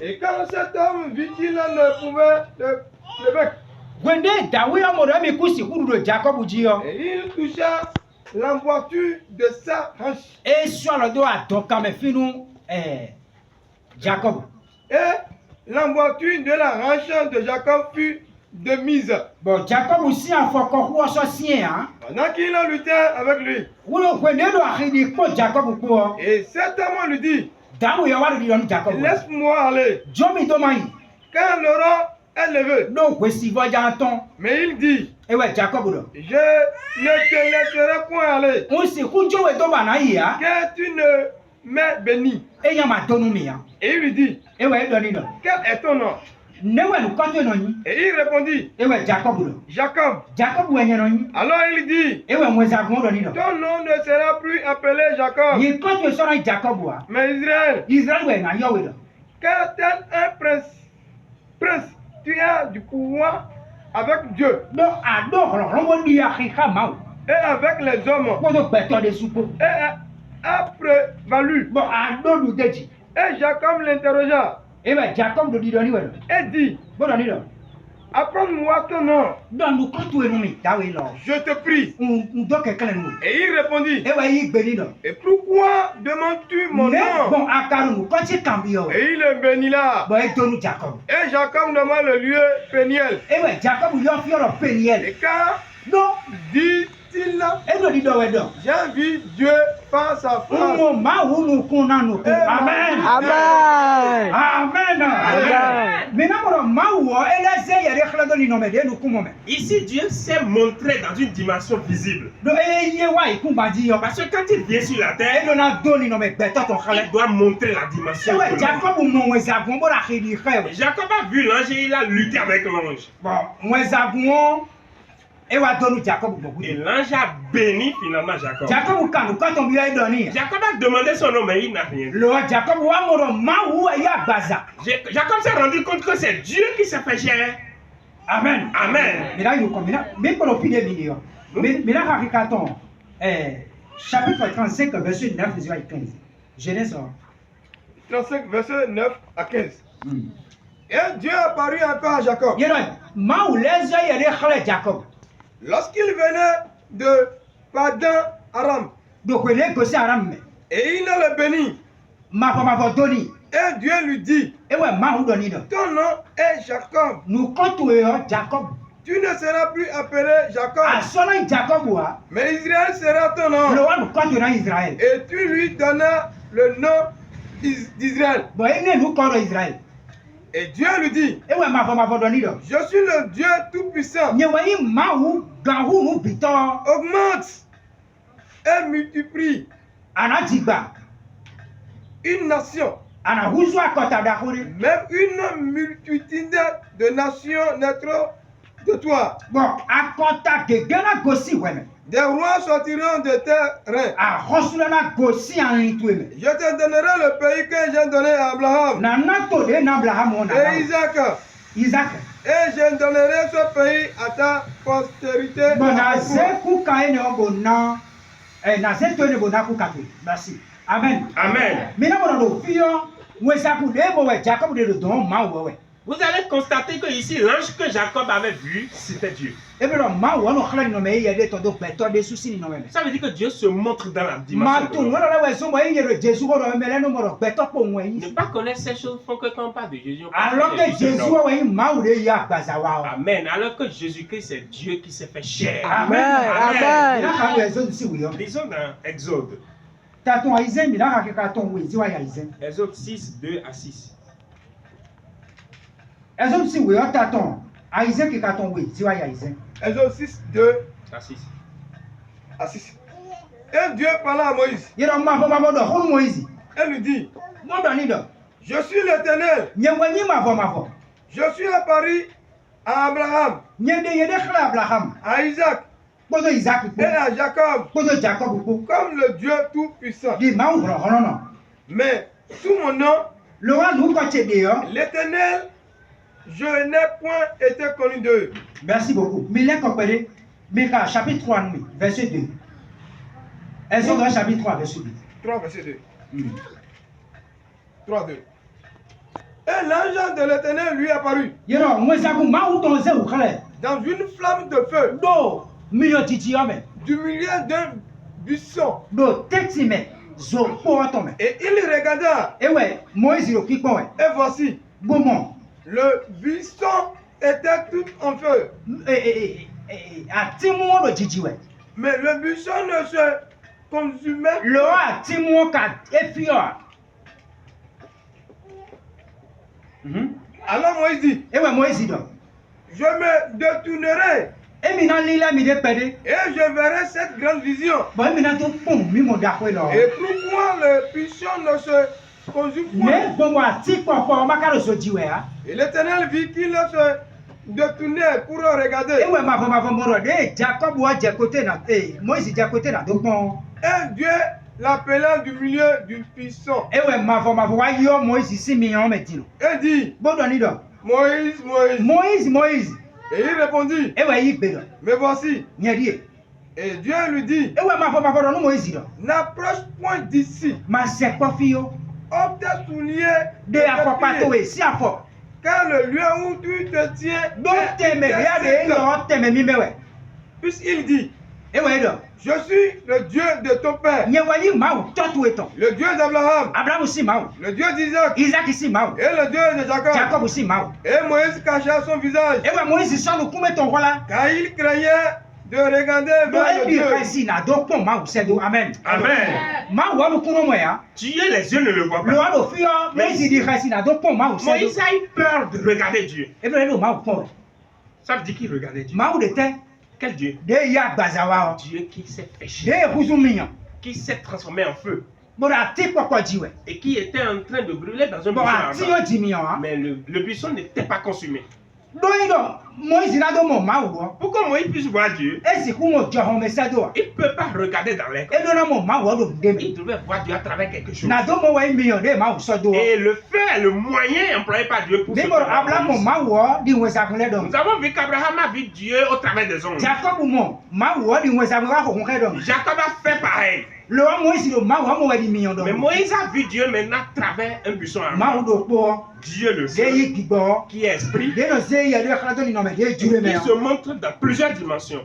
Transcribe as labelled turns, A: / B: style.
A: Et quand cet homme vit qu'il ne pouvait le vaincre, et il toucha l'emboîture de sa hanche. Et l'emboîture de la hanche de Jacob fut de mise.
B: Bon, Jacob aussi a fait encore
A: Pendant qu'il en luttait avec lui. Et cet homme lui dit, laisse-moi aller. Quand l'auront est levé. Mais il dit, je ne te laisserai point aller. Que tu ne m'aies béni. Et il lui dit, quel est ton nom? Et il répondit, Jacob. Alors il dit, ton nom ne sera plus appelé Jacob, mais Israël. Car tel un prince, tu as du pouvoir avec Dieu et avec les hommes et a prévalu. Et Jacob l'interrogea et dit, apprends-moi ton nom, je te prie. Et il répondit, et pourquoi demandes-tu mon nom? Et il le bénit là. Et Jacob nomma le lieu Péniel. Et quand dit-il là, j'ai vu Dieu par sa face.
B: Amen.
C: Ici, Dieu s'est montré dans une dimension visible. Parce que quand il vient sur la terre, il doit montrer la dimension. Jacob a vu l'ange et il a lutté avec l'ange. Et l'ange a béni finalement Jacob. Jacob a demandé son nom, mais il n'a rien dit. Jacob s'est rendu compte que c'est Dieu qui s'est fait chair.
B: Amen. Chapitre 35, verset 9 à 15. Genèse
A: 35, verset 9 à 15. Et Dieu apparut encore à Jacob. Lorsqu'il venait de Padan Aram. Et il le bénit. Et Dieu lui dit, ton nom est Jacob. Tu ne seras plus appelé Jacob, mais Israël sera ton nom. Et tu lui donnas le nom d'Israël. Et Dieu lui dit, je suis le Dieu Tout-Puissant. Augmente et multiplie une nation. Même une multitude de nations naîtront de toi. Des rois sortiront de tes reins. Je te donnerai le pays que j'ai donné à Abraham et Isaac. Et je donnerai ce pays à ta postérité.
B: Merci. Amen.
C: Amen. Vous allez constater que ici, l'ange que Jacob avait vu, c'était Dieu. Ça veut dire que Dieu se montre dans la dimension. Ne pas connaître ces choses font que quand on parle de Jésus, on parle de Jésus. Amen. Alors que Jésus-Christ, c'est Dieu qui s'est fait chair.
B: Amen.
C: Lisons dans Exode. Exode 6, 2 à 6.
A: Exode 6, 2 à 6. Et Dieu parla à Moïse. Et lui dit, je suis l'Éternel. Je suis apparu à Abraham, à Isaac et à Jacob comme le Dieu Tout-Puissant. Mais sous mon nom, l'Éternel, je n'ai point été connu d'eux.
B: Merci beaucoup. Mika, chapitre 3, verset 2. Exode chapitre 3, verset 2.
A: 3, verset 2. 3, 2. Et l'ange de l'Éternel lui apparut dans une flamme de feu du milieu d'un buisson. Et il regarda. Et voici, le buisson était tout en feu. Mais le buisson ne se consumait pas. Alors Moïse dit, je me détournerai et je verrai cette grande vision. Et pourquoi le buisson ne se consume pas? Et l'Éternel vit qu'il se détournait pour regarder. Et Dieu l'appela du milieu du buisson. Et dit, Moïse, Moïse. Et il répondit, mais voici. Et Dieu lui dit, n'approche point d'ici. Ôte tes souliers de tes pieds, car le lieu où tu te tiens est puisqu'il dit, je suis le Dieu de ton père, le Dieu d'Abraham, le Dieu d'Isaac, et le Dieu de Jacob. Et Moïse cacha son visage, car il craignait de regarder vers le Dieu.
C: Amen. Dieu, les yeux ne le voient pas. Moïse a eu peur de regarder Dieu. Ça veut dire qu'il regardait Dieu. Quel Dieu? Dieu qui s'est fait qui s'est transformé en feu et qui était en train de brûler dans un buisson. Mais le buisson n'était pas consumé. Pour que Moïse puisse voir Dieu, il ne peut pas regarder dans l'air. Il devait voir Dieu à travers quelque chose. Et le feu est le moyen employé par Dieu pour se faire. Nous avons vu qu'Abraham a vu Dieu au travers des ondes. Jacob a fait pareil. Mais Moïse a vu Dieu maintenant à travers un buisson ardent. Dieu le sait, qui est esprit, qui se montre dans plusieurs dimensions.